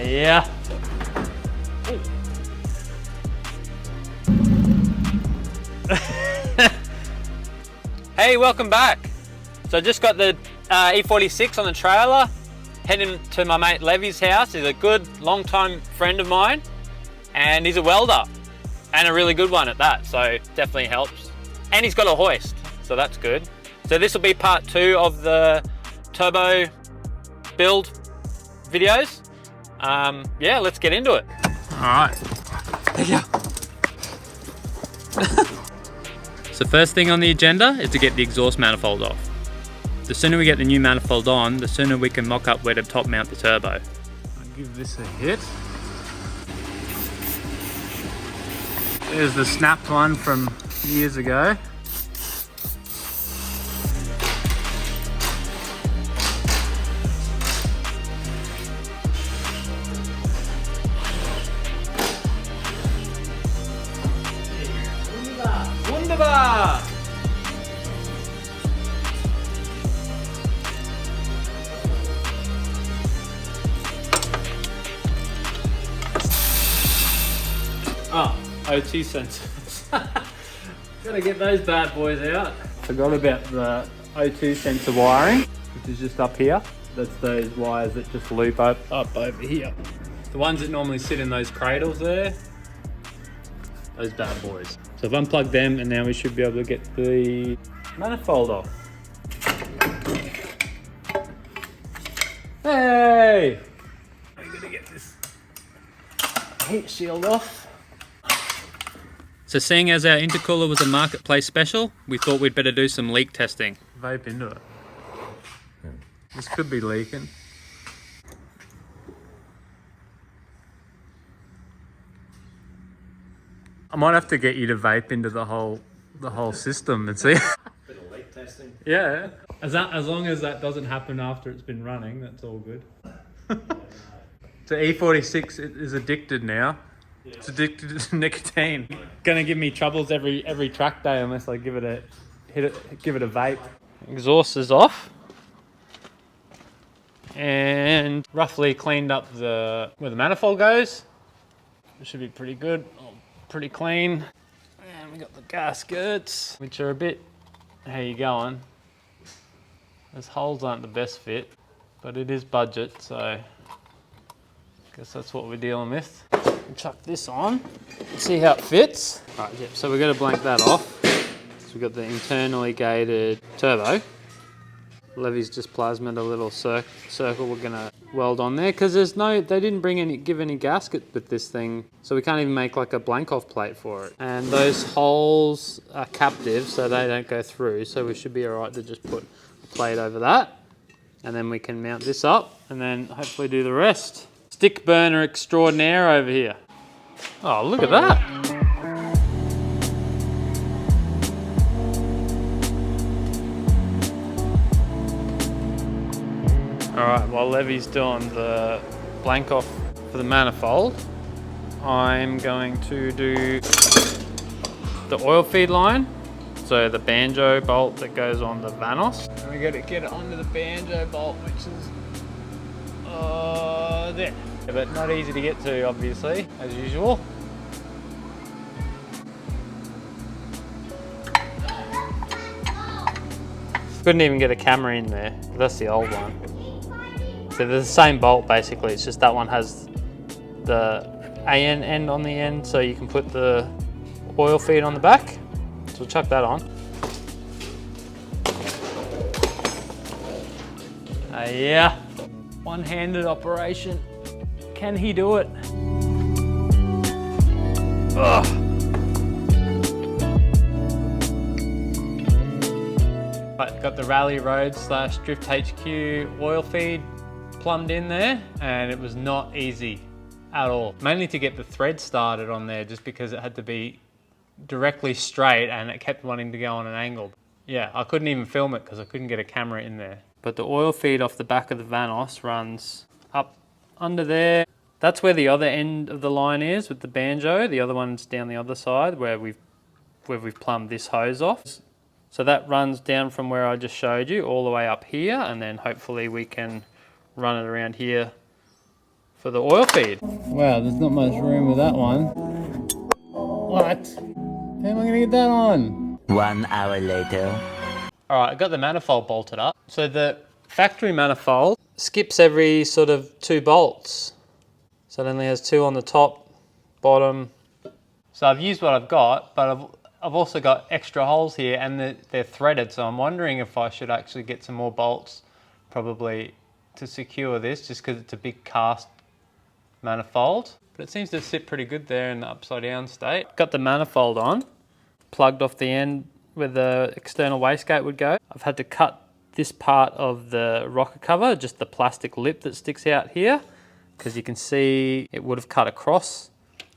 Yeah. Hey, welcome back. So I just got the E46 on the trailer, heading to my mate Levi's house. He's a good long-time friend of mine, and he's a welder, and a really good one at that, so definitely helps. And he's got a hoist, so that's good. So this will be part 2 of the turbo build videos. Yeah, let's get into it. All right. There you go. So first thing on the agenda is to get the exhaust manifold off. The sooner we get the new manifold on, the sooner we can mock up where to top mount the turbo. I'll give this a hit. There's the snapped one from years ago. Wunderbar! Oh, O2 sensors. Gotta get those bad boys out. Forgot about the O2 sensor wiring, which is just up here. That's those wires that just loop up over here. The ones that normally sit in those cradles there, those bad boys. So I've unplugged them, and now we should be able to get the manifold off. Hey! I'm gonna get this heat shield off. So seeing as our intercooler was a marketplace special, we thought we'd better do some leak testing. Vape into it. This could be leaking. I might have to get you to vape into the whole system and see. Bit of leak testing. Yeah. As long as that doesn't happen after it's been running, that's all good. So E46 is addicted now. Yeah. It's addicted to nicotine. Gonna give me troubles every track day unless I give it a vape. Exhaust is off. And roughly cleaned up where the manifold goes. It should be pretty good. Pretty clean. And we got the gaskets, which are a bit, how you going? Those holes aren't the best fit, but it is budget, so I guess that's what we're dealing with. Chuck this on, see how it fits. All right, yep, so we're gonna blank that off. So we've got the internally gated turbo. Levi's just plasmed a little circle we're gonna weld on there, because they didn't give any gasket with this thing, so we can't even make like a blank off plate for it. And those holes are captive, so they don't go through, so we should be all right to just put a plate over that, and then we can mount this up and then hopefully do the rest. Stick burner extraordinaire over here. Oh, look at that. Alright, while Levi's doing the blank off for the manifold, I'm going to do the oil feed line, so the banjo bolt that goes on the Vanos. And we got to get it onto the banjo bolt, which is there. But not easy to get to, obviously, as usual. Couldn't even get a camera in there. That's the old one. So they're the same bolt basically, it's just that one has the AN end on the end, so you can put the oil feed on the back. So we'll chuck that on. Yeah, one-handed operation. Can he do it? Ugh. Right, got the Rally Road / Drift HQ oil feed plumbed in there, and it was not easy at all. Mainly to get the thread started on there, just because it had to be directly straight and it kept wanting to go on an angle. Yeah, I couldn't even film it because I couldn't get a camera in there. But the oil feed off the back of the Vanos runs up under there. That's where the other end of the line is with the banjo. The other one's down the other side where we've plumbed this hose off. So that runs down from where I just showed you all the way up here, and then hopefully we can run it around here for the oil feed. Wow, there's not much room with that one. What? How am I gonna get that on? 1 hour later. All right, I got the manifold bolted up. So the factory manifold skips every sort of 2 bolts. So it only has 2 on the top, bottom. So I've used what I've got, but I've also got extra holes here and they're threaded. So I'm wondering if I should actually get some more bolts probably to secure this, just because it's a big cast manifold. But it seems to sit pretty good there in the upside down state. Got the manifold on, plugged off the end where the external wastegate would go. I've had to cut this part of the rocker cover, just the plastic lip that sticks out here, because you can see it would have cut across.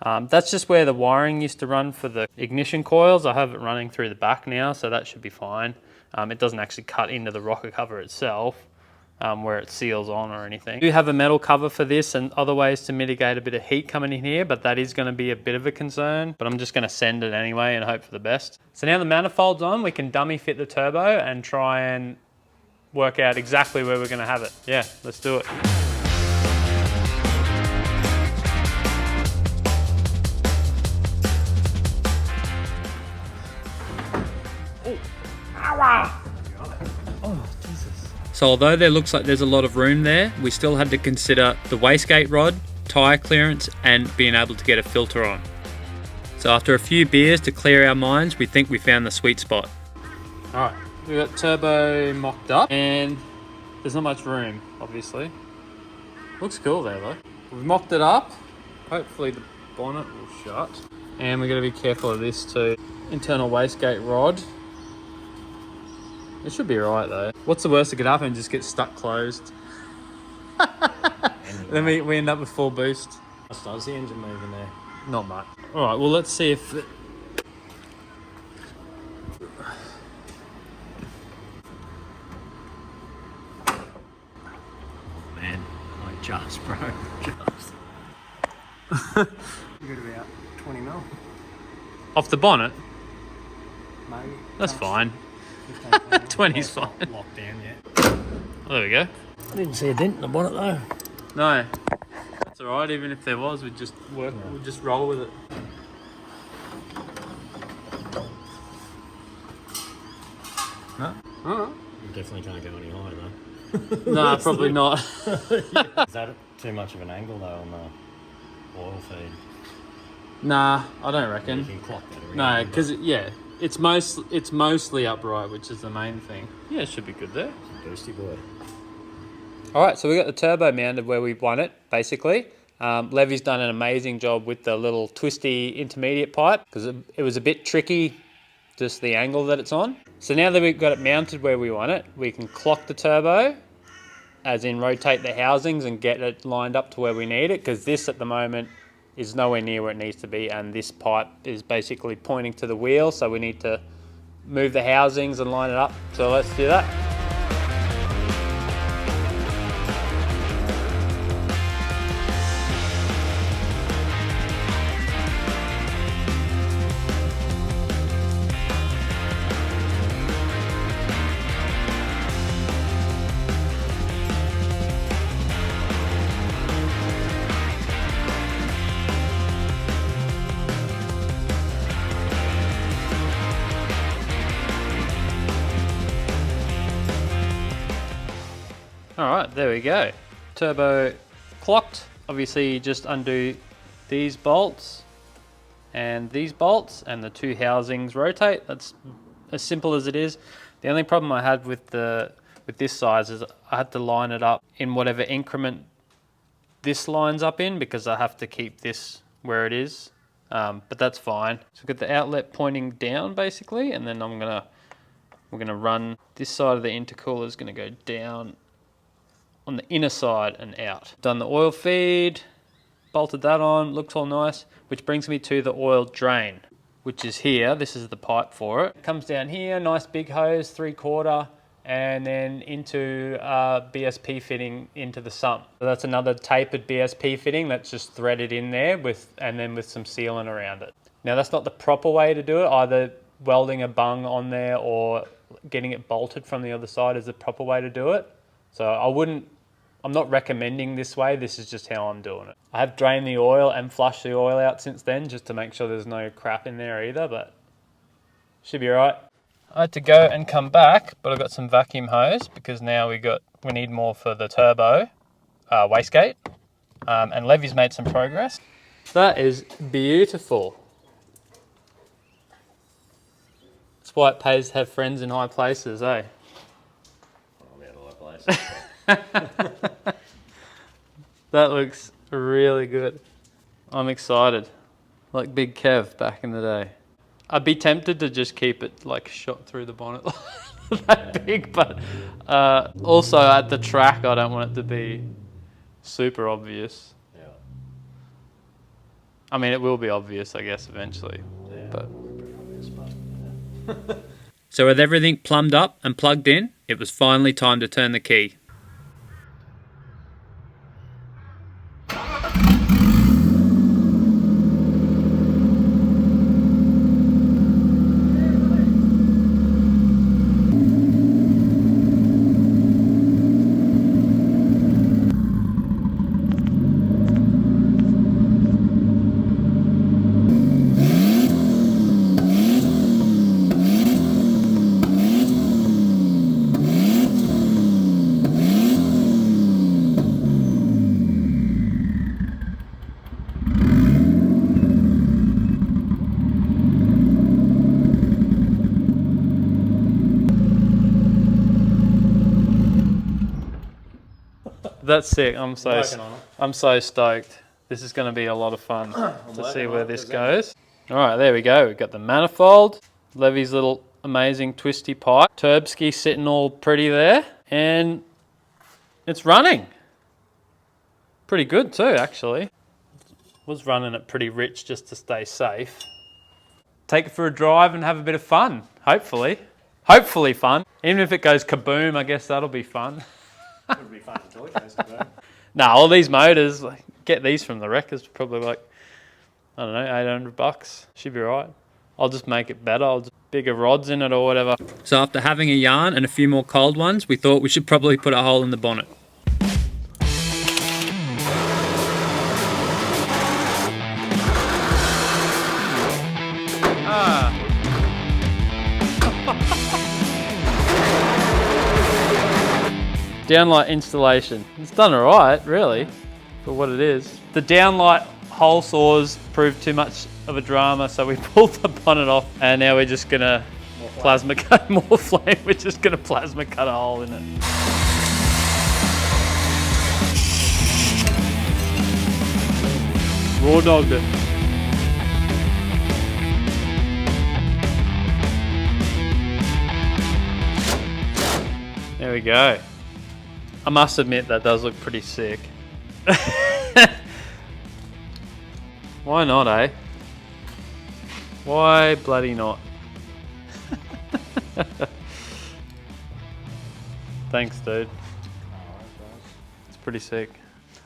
That's just where the wiring used to run for the ignition coils. I have it running through the back now, so that should be fine. It doesn't actually cut into the rocker cover itself, where it seals on or anything. I do have a metal cover for this and other ways to mitigate a bit of heat coming in here, but that is going to be a bit of a concern. But I'm just going to send it anyway and hope for the best. So now the manifold's on, we can dummy fit the turbo and try and work out exactly where we're going to have it. Yeah, let's do it. Oh, Jesus. So although there looks like there's a lot of room there, we still had to consider the wastegate rod, tyre clearance, and being able to get a filter on. So after a few beers to clear our minds, we think we found the sweet spot. All right, we got turbo mocked up and there's not much room, obviously. Looks cool there though. We've mocked it up. Hopefully the bonnet will shut. And we're gonna be careful of this too. Internal wastegate rod. It should be right though. What's the worst that could happen? Just get stuck closed. Then we end up with full boost. How's the engine moving there? Not much. All right, well let's see if... Man, like just, bro. Just. You got about 20 mil. Off the bonnet? Maybe. That's fine. 20's fine. Locked down yet. Oh, there we go. I didn't see a dent in the bonnet though. No, that's all right. Even if there was, we'd just roll with it. No? Alright. You definitely can't go any higher though. No, probably not. Is that too much of an angle though on the oil feed? Nah, I don't reckon. You can clock that around. No, because yeah, it's mostly upright, which is the main thing. Yeah, it should be good there. Boosty boy. All right, so we got the turbo mounted where we want it, basically. Levy's done an amazing job with the little twisty intermediate pipe because it was a bit tricky, just the angle that it's on. So now that we've got it mounted where we want it, we can clock the turbo, as in rotate the housings and get it lined up to where we need it, because this at the moment is nowhere near where it needs to be, and this pipe is basically pointing to the wheel, so we need to move the housings and line it up. So let's do that. All right, there we go. Turbo clocked. Obviously, you just undo these bolts and these bolts, and the 2 housings rotate. That's as simple as it is. The only problem I had with this size is I had to line it up in whatever increment this lines up in, because I have to keep this where it is. But that's fine. So we've got the outlet pointing down basically, and then we're gonna run this side of the intercooler is gonna go down on the inner side and out. Done the oil feed, bolted that on, looked all nice, which brings me to the oil drain, which is here. This is the pipe for it. It comes down here, nice big hose, 3/4, and then into BSP fitting into the sump. So that's another tapered BSP fitting that's just threaded in there with some sealant around it. Now that's not the proper way to do it, either welding a bung on there or getting it bolted from the other side is the proper way to do it. So I wouldn't I'm not recommending this way, this is just how I'm doing it. I have drained the oil and flushed the oil out since then just to make sure there's no crap in there either, but should be all right. I had to go and come back, but I've got some vacuum hose because now we need more for the turbo wastegate. And Levy's made some progress. That is beautiful. That's why it pays to have friends in high places, eh? I'm out of high places. That looks really good. I'm excited. Like Big Kev back in the day. I'd be tempted to just keep it like shot through the bonnet that big, but also at the track I don't want it to be super obvious. Yeah. I mean, it will be obvious, I guess, eventually. Yeah. But Obvious, but yeah. so with everything plumbed up and plugged in, it was finally time to turn the key. That's sick. I'm so stoked. This is going to be a lot of fun to see where this goes. All right, there we go. We've got the manifold, Levy's little amazing twisty pipe, Turbski sitting all pretty there, and it's running. Pretty good too, actually. Was running it pretty rich just to stay safe. Take it for a drive and have a bit of fun, hopefully. Hopefully fun. Even if it goes kaboom, I guess that'll be fun. It would be fun to toy case today. Nah, all these motors, like, get these from the wreckers, probably like, I don't know, $800. Should be right. I'll just make it better. I'll just bigger rods in it or whatever. So after having a yarn and a few more cold ones, we thought we should probably put a hole in the bonnet. Downlight installation. It's done alright, really, for what it is. The downlight hole saws proved too much of a drama, so we pulled the bonnet off, and now we're just gonna plasma cut more flame. We're just gonna plasma cut a hole in it. Raw dogged it. There we go. I must admit that does look pretty sick. Why not, eh? Why bloody not? Thanks, dude. It's pretty sick.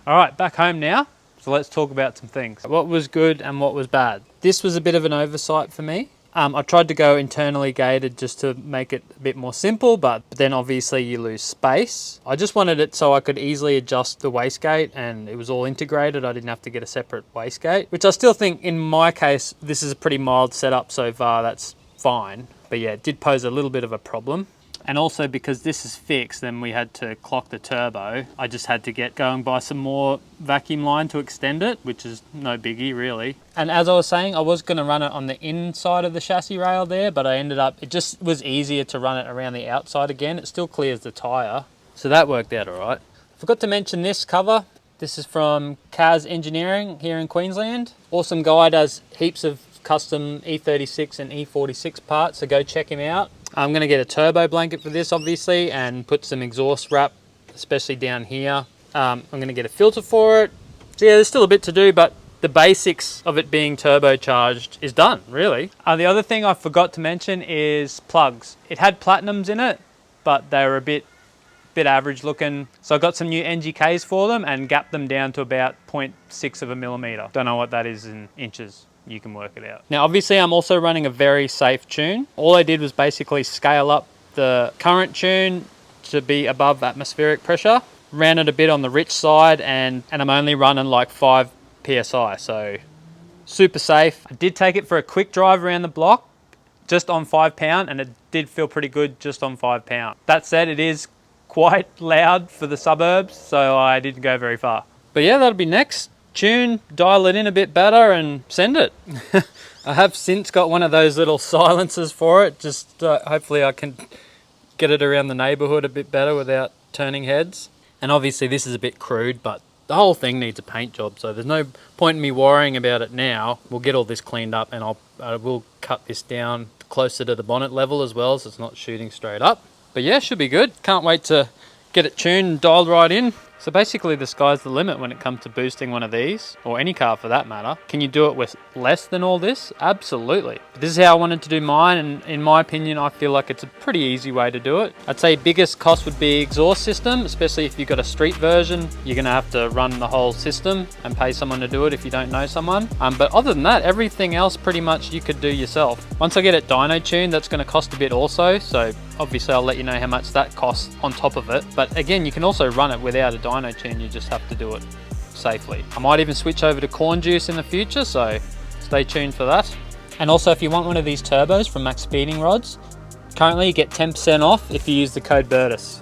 All right, back home now. So let's talk about some things. What was good and what was bad? This was a bit of an oversight for me. I tried to go internally gated just to make it a bit more simple, but then obviously you lose space. I just wanted it so I could easily adjust the wastegate and it was all integrated. I didn't have to get a separate wastegate, which I still think in my case, this is a pretty mild setup so far. That's fine. But yeah, it did pose a little bit of a problem. And also because this is fixed, then we had to clock the turbo. I just had to get going by some more vacuum line to extend it, which is no biggie really. And as I was saying, I was gonna run it on the inside of the chassis rail there, but I ended up, it just was easier to run it around the outside again. It still clears the tire. So that worked out all right. Forgot to mention this cover. This is from Kaz Engineering here in Queensland. Awesome guy, does heaps of custom E36 and E46 parts, so go check him out. I'm going to get a turbo blanket for this obviously and put some exhaust wrap, especially down here. I'm going to get a filter for it. So yeah, there's still a bit to do, but the basics of it being turbocharged is done, really. The other thing I forgot to mention is plugs. It had platinums in it, but they were a bit average looking. So I got some new NGKs for them and gapped them down to about 0.6 of a millimeter. Don't know what that is in inches. You can work it out. Now, obviously, I'm also running a very safe tune. All I did was basically scale up the current tune to be above atmospheric pressure. ran it a bit on the rich side, and I'm only running like 5 PSI, so super safe. I did take it for a quick drive around the block, just on 5 pound, and it did feel pretty good just on 5 pound. That said, it is quite loud for the suburbs, so I didn't go very far. But yeah, that'll be next. Tune, dial it in a bit better and send it. I have since got one of those little silencers for it, just hopefully I can get it around the neighborhood a bit better without turning heads. And obviously this is a bit crude, but the whole thing needs a paint job, so there's no point in me worrying about it now. We'll get all this cleaned up, and I will cut this down closer to the bonnet level as well, so it's not shooting straight up. But yeah, should be good. Can't wait to get it tuned and dialed right in. So basically the sky's the limit when it comes to boosting one of these, or any car for that matter. Can you do it with less than all this? Absolutely. But this is how I wanted to do mine, and in my opinion, I feel like it's a pretty easy way to do it. I'd say biggest cost would be exhaust system, especially if you've got a street version. You're gonna have to run the whole system and pay someone to do it if you don't know someone. But other than that, everything else pretty much you could do yourself. Once I get it dyno tuned, that's gonna cost a bit also, so obviously I'll let you know how much that costs on top of it. But again, you can also run it without a dyno tune, you just have to do it safely. I might even switch over to corn juice in the future, so stay tuned for that. And also, if you want one of these turbos from Max Speeding Rods, currently you get 10% off if you use the code BERTUS.